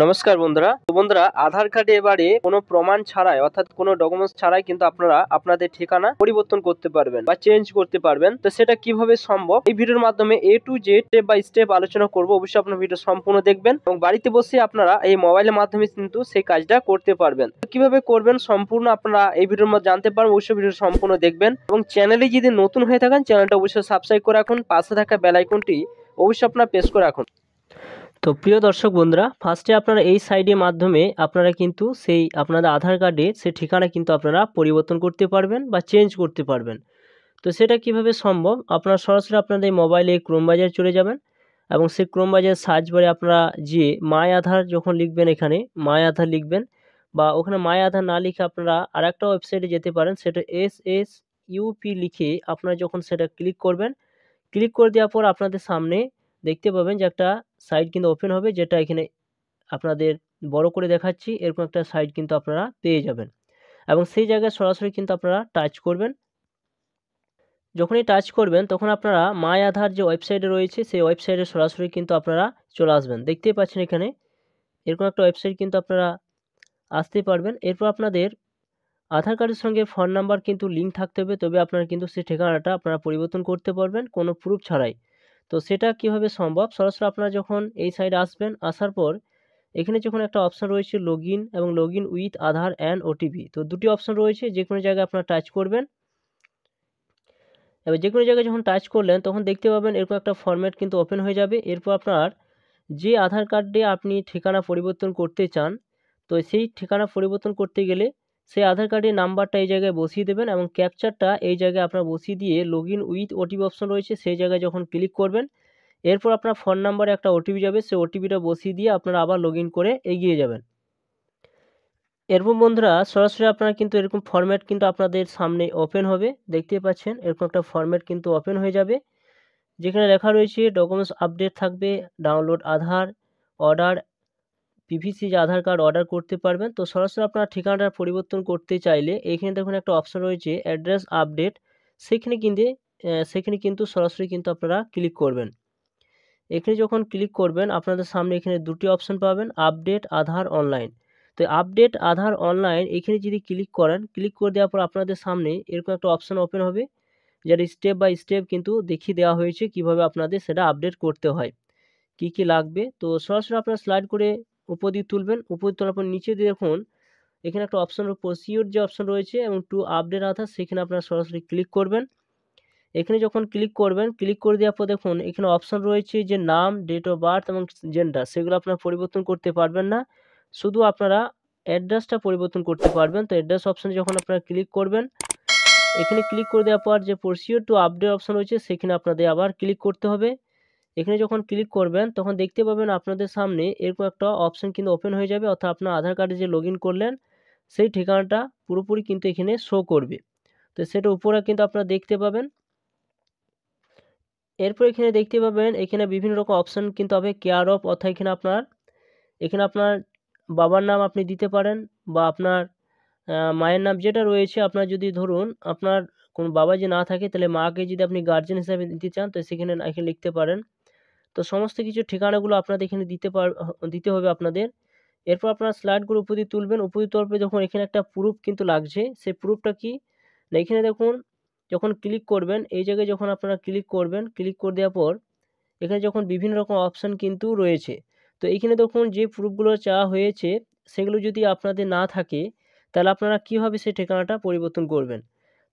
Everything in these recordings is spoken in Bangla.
নমস্কার বন্ধুরা। তো বন্ধুরা, আধার কার্ডে এবারে কোনো প্রমাণ ছাড়াই অর্থাৎ কোনো ডকুমেন্টস ছাড়াই কিন্তু আপনারা আপনাদের ঠিকানা পরিবর্তন করতে পারবেন বা চেঞ্জ করতে পারবেন। তো সেটা কিভাবে সম্ভব এই ভিডিওর মাধ্যমে A to Z step by step আলোচনা করব। অবশ্যই আপনার ভিডিও সম্পূর্ণ দেখবেন এবং বাড়িতে বসে আপনারা এই মোবাইলের মাধ্যমে কিন্তু সেই কাজটা করতে পারবেন। তো কিভাবে করবেন সম্পূর্ণ আপনারা এই ভিডিওর মধ্যে জানতে পারবেন। অবশ্যই ভিডিও সম্পূর্ণ দেখবেন এবং চ্যানেলে যদি নতুন হয়ে থাকেন চ্যানেলটা অবশ্যই সাবস্ক্রাইব করে রাখুন, পাশে থাকা বেল আইকনটি অবশ্যই আপনারা প্রেস করে রাখুন। তো প্রিয় দর্শক বন্ধুরা, ফার্স্টে আপনারা এই সাইডের মাধ্যমে আপনারা কিন্তু সেই আপনাদের আধার কার্ডে সেই ঠিকানা কিন্তু আপনারা পরিবর্তন করতে পারবেন বা চেঞ্জ করতে পারবেন। তো সেটা কিভাবে সম্ভব, আপনারা সরাসরি আপনাদের মোবাইলে ক্রোম বাজারে চলে যাবেন এবং সেই ক্রোম বাজার সার্চ বারে আপনারা যে মাই আধার যখন লিখবেন, এখানে মাই আধার লিখবেন বা ওখানে মাই আধার না লিখে আপনারা আরেকটা ওয়েবসাইটে যেতে পারেন, সেটা SSUP লিখে আপনারা যখন সেটা ক্লিক করবেন, ক্লিক করে দেওয়ার পর আপনাদের সামনে দেখতে পাবেন যে একটা সাইট কিন্তু ওপেন হবে, যেটা এখানে আপনাদের বড় করে দেখাচ্ছি। এরকম একটা সাইট কিন্তু আপনারা পেয়ে যাবেন এবং সেই জায়গায় সরাসরি কিন্তু আপনারা টাচ করবেন। যখনই টাচ করবেন তখন আপনারা মাই আধার যে ওয়েবসাইটে রয়েছে সেই ওয়েবসাইটে সরাসরি কিন্তু আপনারা চলে আসবেন। দেখতেই পাচ্ছেন এখানে এরকম একটা ওয়েবসাইট কিন্তু আপনারা আসতে পারবেন। এরপর আপনাদের আধার কার্ডের সঙ্গে ফোন নাম্বার কিন্তু লিঙ্ক থাকতে হবে, তবে আপনারা কিন্তু সেই ঠিকানাটা আপনারা পরিবর্তন করতে পারবেন কোনো প্রুফ ছাড়াই। তো সেটা কিভাবে সম্ভব, সরাসরি আপনারা যখন এই সাইডে আসবেন, আসার পর এখানে যখন একটা অপশন রয়েছে লগইন এবং login with Aadhaar and OTP, তো দুটি অপশন রয়েছে, যে কোনো জায়গায় আপনারা টাচ করবেন। এবার যে কোনো জায়গায় যখন টাচ করলেন তখন দেখতে পাবেন এরকম একটা ফরম্যাট কিন্তু ওপেন হয়ে যাবে। এরপর আপনার যে আধার কার্ডে আপনি ঠিকানা পরিবর্তন করতে চান, তো সেই ঠিকানা পরিবর্তন করতে গেলে সেই আধার কার্ডের নাম্বারটা এই জায়গায় বসিয়ে দেবেন এবং ক্যাপচারটা এই জায়গায় আপনার বসিয়ে দিয়ে লগইন উইথ ওটিপি অপশন রয়েছে সেই জায়গায় যখন ক্লিক করবেন, এরপর আপনার ফোন নাম্বারে একটা ওটিপি যাবে, সেই ওটিপিটা বসিয়ে দিয়ে আপনারা আবার লগইন করে এগিয়ে যাবেন। এরকম বন্ধুরা সরাসরি আপনারা কিন্তু এরকম ফরম্যাট কিন্তু আপনাদের সামনে ওপেন হবে, দেখতে পাচ্ছেন এরকম একটা ফরম্যাট কিন্তু ওপেন হয়ে যাবে, যেখানে লেখা রয়েছে ডকুমেন্টস আপডেট থাকবে, ডাউনলোড আধার, অর্ডার পিভিসি যে আধার কার্ড অর্ডার করতে পারবেন। তো সরাসরি আপনার ঠিকানাটা পরিবর্তন করতে চাইলে এখানে দেখুন একটা অপশন রয়েছে অ্যাড্রেস আপডেট, সেখানে কিন্তু সরাসরি কিন্তু আপনারা ক্লিক করবেন। এখানে যখন ক্লিক করবেন আপনাদের সামনে এখানে দুটি অপশন পাবেন, আপডেট আধার অনলাইন। তো আপডেট আধার অনলাইন এখানে যদি ক্লিক করেন, ক্লিক করে দেওয়ার পর আপনাদের সামনে এরকম একটা অপশন ওপেন হবে, যার স্টেপ বাই স্টেপ কিন্তু দেখিয়ে দেওয়া হয়েছে কিভাবে আপনাদের সেটা আপডেট করতে হয়, কি কি লাগবে। তো সরাসরি আপনারা স্লাইড করে উপর দিয়ে তুলবেন, উপর তোলার পর নিচে দিয়ে দেখুন এখানে একটা অপশন প্রসিডিউর যে অপশন রয়েছে এবং টু আপডেট আধার, সেখানে আপনারা সরাসরি ক্লিক করবেন। এখানে যখন ক্লিক করবেন, ক্লিক করে দেওয়ার পর দেখুন এখানে অপশন রয়েছে যে নাম, ডেট অফ বার্থ এবং জেন্ডার, সেগুলো আপনারা পরিবর্তন করতে পারবেন না, শুধু আপনারা অ্যাড্রেসটা পরিবর্তন করতে পারবেন। তো অ্যাড্রেস অপশনে যখন আপনারা ক্লিক করবেন, এখানে ক্লিক করে দেওয়ার পর যে প্রসিডিউর টু আপডেট অপশন রয়েছে সেখানে আপনাদের আবার ক্লিক করতে হবে। এখানে যখন ক্লিক করবেন তখন দেখতে পাবেন আপনাদের সামনে এরকম একটা অপশন কিন্তু ওপেন হয়ে যাবে, অর্থাৎ আপনার আধার কার্ডে যে লগইন করলেন সেই ঠিকানাটা পুরোপুরি কিন্তু এখানে শো করবে। তো সেটা উপরে কিন্তু আপনারা দেখতে পাবেন। এরপর এখানে দেখতে পাবেন এখানে বিভিন্ন রকম অপশন কিন্তু হবে, কেয়ার অফ, অর্থাৎ এখানে আপনার বাবার নাম আপনি দিতে পারেন বা আপনার মায়ের নাম যেটা রয়েছে, আপনার যদি ধরুন আপনার কোনো বাবা যে না থাকে তাহলে মাকে যদি আপনি গার্জেন হিসাবে দিতে চান তো সেখানে এখানে লিখতে পারেন। তো সমস্ত কিছু ঠিকানাগুলো আপনাদের এখানে দিতে হবে আপনাদের। এরপর আপনারা স্লাইডগুলো উপর দিয়ে তুলবেন, উপর দিয়ে তোলার পরে দেখুন এখানে একটা প্রুফ কিন্তু লাগছে, সেই প্রুফটা কি না, এখানে দেখুন যখন ক্লিক করবেন এই জায়গায় যখন আপনারা ক্লিক করবেন, ক্লিক করে দেওয়ার পর এখানে যখন বিভিন্ন রকম অপশান কিন্তু রয়েছে, তো এইখানে দেখুন যে প্রুফগুলো চাওয়া হয়েছে সেগুলো যদি আপনাদের না থাকে তাহলে আপনারা কীভাবে সেই ঠিকানাটা পরিবর্তন করবেন।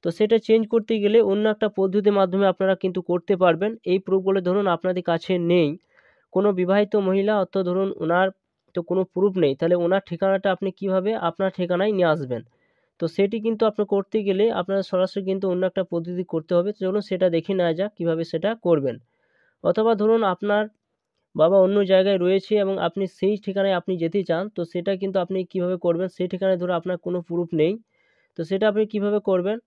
তো সেটা চেঞ্জ করতে গেলে অন্য একটা পদ্ধতির মাধ্যমে আপনারা কিন্তু করতে পারবেন। এই প্রুফগুলো ধরুন আপনাদের কাছে নেই, কোনো বিবাহিত মহিলা অর্থাৎ ধরুন ওনার তো কোনো প্রুফ নেই, তাহলে ওনার ঠিকানাটা আপনি কিভাবে আপনার ঠিকানায় নিয়ে আসবেন। তো সেটি কিন্তু আপনি করতে গেলে আপনার সরাসরি কিন্তু অন্য একটা পদ্ধতি করতে হবে। তো চলুন সেটা দেখে নেওয়া যাক কীভাবে সেটা করবেন। অথবা ধরুন আপনার বাবা অন্য জায়গায় রয়েছে এবং আপনি সেই ঠিকানায় আপনি যেতে চান, তো সেটা কিন্তু আপনি কিভাবে করবেন, সেই ঠিকানায় ধরুন আপনার কোনো প্রুফ নেই, তো সেটা আপনি কিভাবে করবেন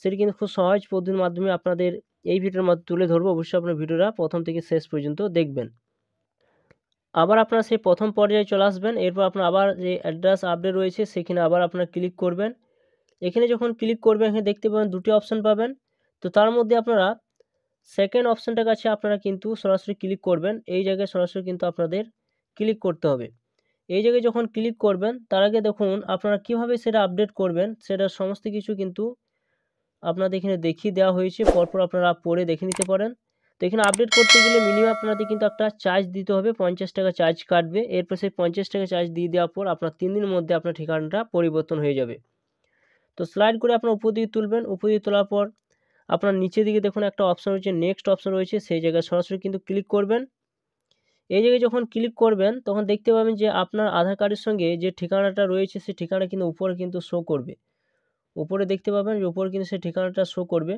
সেটি কিন্তু খুব সহজ পদ্ধতির মাধ্যমে আপনাদের এই ভিডিওর মাধ্যমে তুলে ধরবো। অবশ্যই আপনার ভিডিওটা প্রথম থেকে শেষ পর্যন্ত দেখবেন। আবার আপনারা সেই প্রথম পর্যায়ে চলে আসবেন, এরপর আপনার আবার যে অ্যাড্রেস আপডেট রয়েছে সেখানে আবার আপনারা ক্লিক করবেন। এখানে যখন ক্লিক করবেন এখানে দেখতে পাবেন দুটি অপশান পাবেন, তো তার মধ্যে আপনারা সেকেন্ড অপশানটার কাছে আপনারা কিন্তু সরাসরি ক্লিক করবেন, এই জায়গায় সরাসরি কিন্তু আপনাদের ক্লিক করতে হবে। এই জায়গায় যখন ক্লিক করবেন তার আগে দেখুন আপনারা কিভাবে সেটা আপডেট করবেন সেটা সমস্ত কিছু কিন্তু আপনাদের এখানে দেখিয়ে দেওয়া হয়েছে, পরপর আপনারা পড়ে দেখে নিতে পারেন। তো এখানে আপডেট করতে গেলে মিনিমাম আপনাদের কিন্তু একটা চার্জ দিতে হবে, 50 টাকা চার্জ কাটবে। এরপর সেই 50 টাকা চার্জ দিয়ে দেওয়ার পর আপনার 3 দিনের মধ্যে আপনার ঠিকানাটা পরিবর্তন হয়ে যাবে। তো স্লাইড করে আপনার উপর দিকে তুলবেন, উপর দিকে তোলার পর আপনার নিচের দিকে দেখুন একটা অপশন রয়েছে, নেক্সট অপশন রয়েছে, সেই জায়গায় সরাসরি কিন্তু ক্লিক করবেন। এই জায়গায় যখন ক্লিক করবেন তখন দেখতে পাবেন যে আপনার আধার কার্ডের সঙ্গে যে ঠিকানাটা রয়েছে সেই ঠিকানা কিন্তু উপরে কিন্তু শো করবে। উপরে দেখতে পাবেন যে উপরে কিন্তু সেই ঠিকানাটা শো করবে।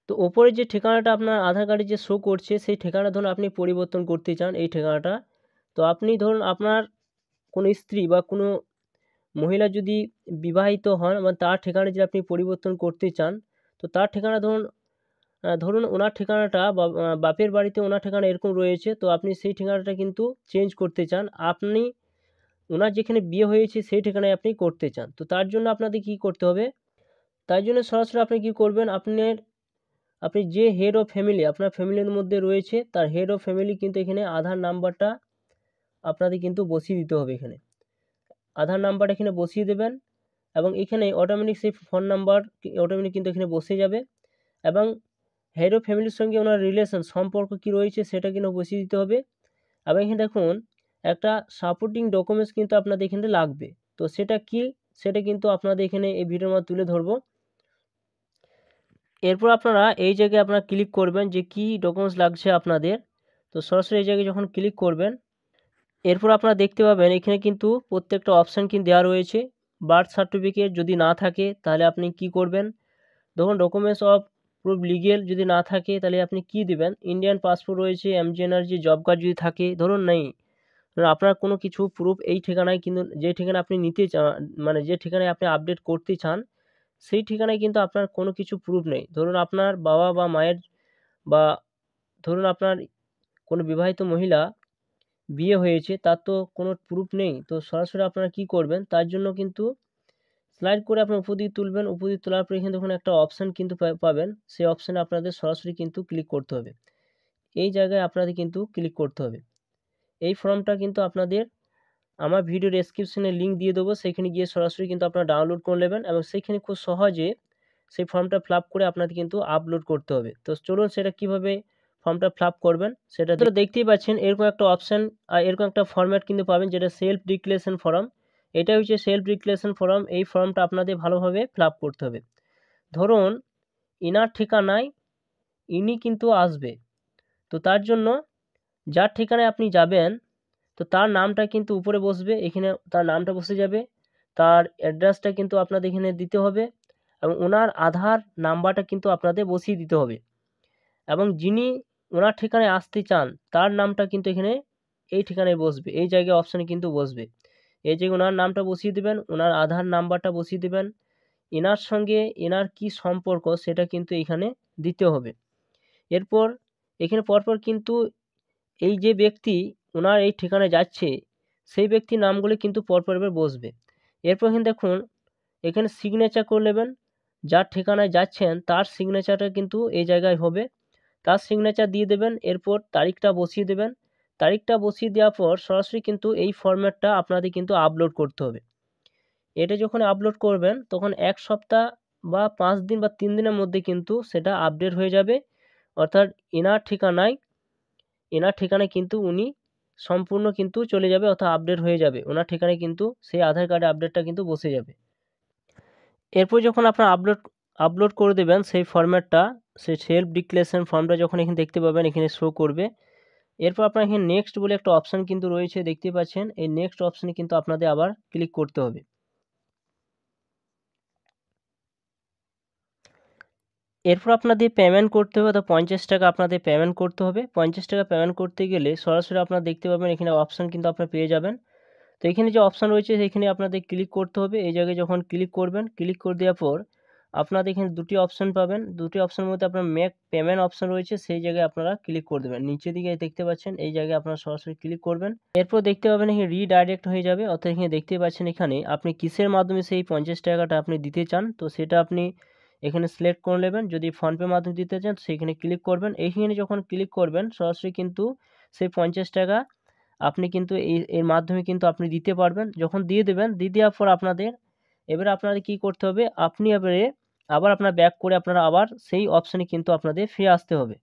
তো ওপরে যে ঠিকানাটা আপনার আধার কার্ডে যে শো করছে সেই ঠিকানা ধরুন আপনি পরিবর্তন করতে চান এই ঠিকানাটা। তো আপনি ধরুন আপনার কোনো স্ত্রী বা কোনো মহিলা যদি বিবাহিত হন বা তার ঠিকানা যদি আপনি পরিবর্তন করতে চান, তো তার ঠিকানা ধরুন ওনার ঠিকানাটা বাপের বাড়িতে ওনার ঠিকানা এরকম রয়েছে, তো আপনি সেই ঠিকানাটা কিন্তু চেঞ্জ করতে চান, আপনি ওনার যেখানে বিয়ে হয়েছে সেই ঠিকানায় আপনি করতে চান। তো তার জন্য আপনাদের কি করতে হবে, তার জন্য সরাসরি আপনি কি করবেন, আপনি যে হেড অফ ফ্যামিলি আপনার ফ্যামিলির মধ্যে রয়েছে তার হেড অফ ফ্যামিলি কিন্তু এখানে আধার নাম্বারটা আপনাদের কিন্তু বসিয়ে দিতে হবে। এখানে আধার নাম্বারটা এখানে বসিয়ে দেবেন এবং এখানে অটোমেটিক সেই ফোন নাম্বার অটোমেটিক কিন্তু এখানে বসে যাবে এবং হেড অফ ফ্যামিলির সঙ্গে ওনার রিলেশন সম্পর্ক কি রয়েছে সেটা কিন্তু বসিয়ে দিতে হবে। এবং এখানে দেখুন একটা সাপোর্টিং ডকুমেন্টস কিন্তু আপনাদের এখানে লাগবে, তো সেটা কি সেটা কিন্তু আপনাদের এখানে এই ভিডিওর মধ্যে তুলে ধরবো। এরপর আপনারা এই জায়গায় আপনারা ক্লিক করবেন যে কি ডকুমেন্টস লাগছে আপনাদের। তো সরাসরি এই জায়গায় যখন ক্লিক করবেন এরপর আপনারা দেখতে পাবেন এখানে কিন্তু প্রত্যেকটা অপশান কিন্তু দেওয়া রয়েছে। বার্থ সার্টিফিকেট যদি না থাকে তাহলে আপনি কি করবেন, ধরুন ডকুমেন্টস অফ প্রুফ লিগেল যদি না থাকে তাহলে আপনি কি দিবেন, ইন্ডিয়ান পাসপোর্ট রয়েছে, এমজি এনার্জি জব কার্ড যদি থাকে, ধরুন নেই, ধরুন আপনার কোনো কিছু প্রুফ এই ঠিকানায় কিন্তু যে ঠিকানা আপনি নিতে চান মানে যে ঠিকানায় আপনি আপডেট করতে চান সেই ঠিকানায় কিন্তু আপনার কোনো কিছু প্রুফ নেই, ধরুন আপনার বাবা বা মায়ের বা ধরুন আপনার কোনো বিবাহিত মহিলা বিয়ে হয়েছে তার তো কোনো প্রুফ নেই। তো সরাসরি আপনারা কি করবেন, তার জন্য কিন্তু স্লাইড করে আপনার উপর দিকে তুলবেন, উপর দিকে তোলার পরে এখানে দেখুন একটা অপশান কিন্তু পাবেন, সেই অপশানে আপনাদের সরাসরি কিন্তু ক্লিক করতে হবে। এই জায়গায় আপনাদের কিন্তু ক্লিক করতে হবে। এই ফর্মটা কিন্তু আপনাদের আমার ভিডিও ডেসক্রিপশনে লিঙ্ক দিয়ে দেবো, সেখানে গিয়ে সরাসরি কিন্তু আপনারা ডাউনলোড করে নেবেন এবং সেখানে খুব সহজে সেই ফর্মটা ফিল আপ করে আপনাদের কিন্তু আপলোড করতে হবে। তো চলুন সেটা কিভাবে ফর্মটা ফিল আপ করবেন সেটা তো দেখতেই পাচ্ছেন, এরকম একটা অপশান এরকম একটা ফরম্যাট কিন্তু পাবেন যেটা সেলফ ডিক্লারেশন ফর্ম। এটা হচ্ছে সেলফ ডিক্লারেশন ফর্ম। এই ফর্মটা আপনাদের ভালোভাবে ফিল আপ করতে হবে। ধরুন ইনার ঠিকানায় ইনি কিন্তু আসবে, তো তার জন্য যার ঠিকানায় আপনি যাবেন তো তার নামটা কিন্তু উপরে বসবে, এখানে তার নামটা বসে যাবে, তার অ্যাড্রেসটা কিন্তু আপনাদের এখানে দিতে হবে এবং ওনার আধার নাম্বারটা কিন্তু আপনাদের বসিয়ে দিতে হবে এবং যিনি ওনার ঠিকানায় আসতে চান তার নামটা কিন্তু এখানে এই ঠিকানায় বসবে, এই জায়গায় অপশানে কিন্তু বসবে। এই যে ওনার নামটা বসিয়ে দেবেন, ওনার আধার নাম্বারটা বসিয়ে দেবেন, এনার সঙ্গে এনার কি সম্পর্ক সেটা কিন্তু এখানে দিতে হবে। এরপর এখানে পরপর কিন্তু এই যে ব্যক্তি ওনার এই ঠিকানায় যাচ্ছে সেই ব্যক্তির নামগুলি কিন্তু পরপর এবার বসবে। এরপর এখানে দেখুন এখানে সিগনেচার করে নেবেন, যার ঠিকানায় যাচ্ছেন তার সিগনেচারটা কিন্তু এই জায়গায় হবে, তার সিগনেচার দিয়ে দেবেন। এরপর তারিখটা বসিয়ে দেবেন, তারিখটা বসিয়ে দেওয়ার পর সরাসরি কিন্তু এই ফরম্যাটটা আপনাদের কিন্তু আপলোড করতে হবে। এটা যখন আপলোড করবেন তখন 1 সপ্তাহ বা 5 দিন বা 3 দিনের মধ্যে কিন্তু সেটা আপডেট হয়ে যাবে, অর্থাৎ এনার ঠিকানায় কিন্তু উনি সম্পূর্ণ কিন্তু চলে যাবে, অর্থাৎ আপডেট হয়ে যাবে, ওনার ঠিকানায় কিন্তু সেই আধার কার্ডে আপডেটটা কিন্তু বসে যাবে। এরপর যখন আপনার আপলোড করে দেবেন সেই ফরম্যাটটা, সেই সেলফ ডিক্লারেশন ফর্মটা যখন এখানে দেখতে পাবেন এখানে শো করবে। এরপর আপনার এখানে নেক্সট বলে একটা অপশান কিন্তু রয়েছে, দেখতে পাচ্ছেন, এই নেক্সট অপশানে কিন্তু আপনাদের আবার ক্লিক করতে হবে। এরপর আপনাদের পেমেন্ট করতে হবে, তো 50 টাকা আপনাদের পেমেন্ট করতে হবে। 50 টাকা পেমেন্ট করতে গেলে সরাসরি আপনারা দেখতে পাবেন এখানে অপশান কিন্তু আপনারা পেয়ে যাবেন। তো এখানে যে অপশান রয়েছে সেখানে আপনাদের ক্লিক করতে হবে। এই জায়গায় যখন ক্লিক করবেন, ক্লিক করে দেওয়ার পর আপনাদের এখানে দুটি অপশান পাবেন, দুটি অপশানের মধ্যে আপনার মেক পেমেন্ট অপশান রয়েছে, সেই জায়গায় আপনারা ক্লিক করে দেবেন। নিচের দিকে দেখতে পাচ্ছেন এই জায়গায় আপনারা সরাসরি ক্লিক করবেন। এরপর দেখতে পাবেন এখানে রিডাইরেক্ট হয়ে যাবে, অর্থাৎ এখানে দেখতে পাচ্ছেন এখানে আপনি কিসের মাধ্যমে সেই 50 টাকাটা আপনি দিতে চান, তো সেটা আপনি এখানে সিলেক্ট করে নেবেন। যদি ফোনপে মাধ্যমে দিতে চান সেখানে ক্লিক করবেন। এইখানে যখন ক্লিক করবেন সরাসরি কিন্তু সেই 50 টাকা আপনি কিন্তু এর মাধ্যমে কিন্তু আপনি দিতে পারবেন। যখন দিয়ে দেবেন, দিয়ে দেওয়ার পর এবারে আপনাদের কী করতে হবে, আপনি এবারে আবার আপনার ব্যাক করে আপনারা আবার সেই অপশানে কিন্তু আপনাদের ফিরে আসতে হবে।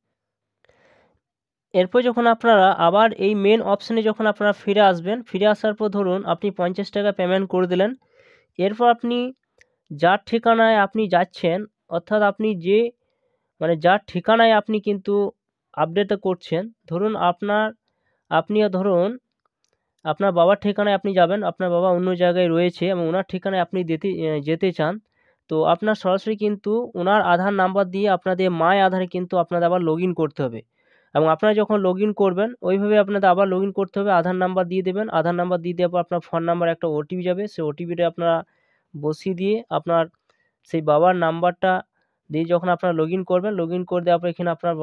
এরপর যখন আপনারা আবার এই মেন অপশানে যখন আপনারা ফিরে আসবেন, ফিরে আসার পর ধরুন আপনি 50 টাকা পেমেন্ট করে দিলেন। এরপর আপনি যার ঠিকানায় আপনি যাচ্ছেন, অর্থাৎ আপনি যার ঠিকানায় আপনি কিন্তু আপডেটটা করছেন, ধরুন ধরুন আপনার বাবার ঠিকানায় আপনি যাবেন, আপনার বাবা অন্য জায়গায় রয়েছে এবং ওনার ঠিকানায় আপনি যেতে চান। তো আপনার সরাসরি কিন্তু ওনার আধার নাম্বার দিয়ে আপনাদের মাই আধারে কিন্তু আপনাদের আবার লগ ইন করতে হবে, এবং আপনারা যখন লগ ইন করবেন ওইভাবে আপনাদের আবার লগ ইন করতে হবে। আধার নাম্বার দিয়ে দেবেন, আধার নাম্বার দিয়ে দেওয়ার পর আপনার ফোন নাম্বার একটা ওটিপি যাবে, সেই ওটিপিটা আপনারা বসিয়ে দিয়ে আপনার সেই বাবার নাম্বারটা দিয়ে যখন আপনারা লগ ইন করবেন, লগ ইন করে দেওয়ার পর এখানে আপনার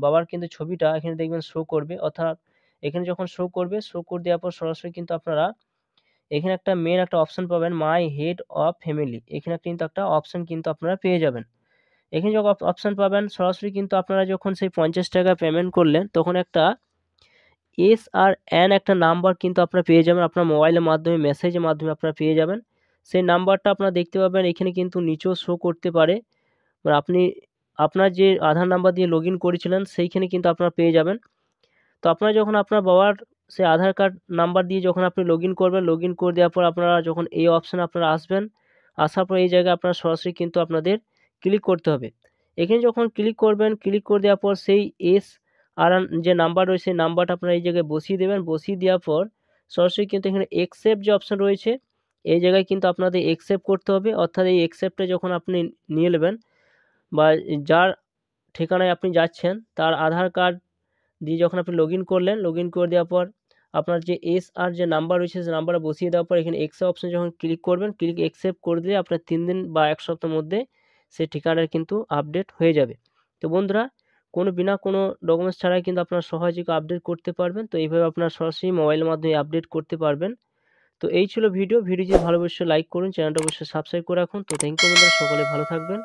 বাবার কিন্তু ছবিটা এখানে দেখবেন শো করবে, অর্থাৎ এখানে যখন শো করবে, শো করে দেওয়ার পর সরাসরি কিন্তু আপনারা এখানে একটা মেন একটা অপশান পাবেন, মাই হেড অফ ফ্যামিলি। এখানে কিন্তু একটা অপশান কিন্তু আপনারা পেয়ে যাবেন। এখানে যখন অপশান পাবেন, সরাসরি কিন্তু আপনারা যখন সেই 50 টাকা পেমেন্ট করলেন তখন একটা SRN একটা নাম্বার কিন্তু আপনারা পেয়ে যাবেন, আপনার মোবাইলের মাধ্যমে মেসেজের মাধ্যমে আপনারা পেয়ে যাবেন। সেই নাম্বারটা আপনারা দেখতে পাবেন এখানে কিন্তু নিচেও শো করতে পারে, আপনি আপনার যে আধার নাম্বার দিয়ে লগ ইন করেছিলেন সেইখানে কিন্তু আপনারা পেয়ে যাবেন। তো আপনারা যখন আপনার বাবার সেই আধার কার্ড নাম্বার দিয়ে যখন আপনি লগ ইন করবেন, লগ ইন করে দেওয়ার পর আপনারা যখন এই অপশানে আপনারা আসবেন, আসার পর এই জায়গায় আপনারা সরাসরি কিন্তু আপনাদের ক্লিক করতে হবে। এখানে যখন ক্লিক করবেন, ক্লিক করে দেওয়ার পর সেই SRN যে নাম্বার রয়েছে সেই নাম্বারটা আপনারা এই জায়গায় বসিয়ে দেবেন। বসিয়ে দেওয়ার পর সরাসরি কিন্তু এখানে অ্যাকসেপ্ট যে অপশান রয়েছে এই জায়গায় কিন্তু আপনাদের অ্যাকসেপ্ট করতে হবে, অর্থাৎ এই অ্যাকসেপ্টে যখন আপনি নিয়ে নেবেন বা যার ঠিকানায় আপনি যাচ্ছেন তার আধার কার্ড দিয়ে যখন আপনি লগ ইন করলেন, লগ ইন করে দেওয়ার পর আপনার যে SR যে নাম্বার রয়েছে সেই নাম্বারটা বসিয়ে দেওয়ার পর এখানে অ্যাকসেপ্ট অপশানে যখন ক্লিক করবেন, অ্যাকসেপ্ট করে দিলে আপনার 3 দিন বা 1 সপ্তাহের মধ্যে সেই ঠিকানার কিন্তু আপডেট হয়ে যাবে। তো বন্ধুরা, বিনা কোনো ডকুমেন্টস ছাড়াই কিন্তু আপনারা সহজেই আপডেট করতে পারবেন। তো এইভাবে আপনারা সরাসরি মোবাইলের মাধ্যমে আপডেট করতে পারবেন। তো এই ছিল ভিডিও যদি ভালো অবশ্যই লাইক করুন, চ্যানেলটা অবশ্যই সাবস্ক্রাইব করে রাখুন। তো থ্যাংক ইউ বন্ধুরা, সকলে ভালো থাকবেন।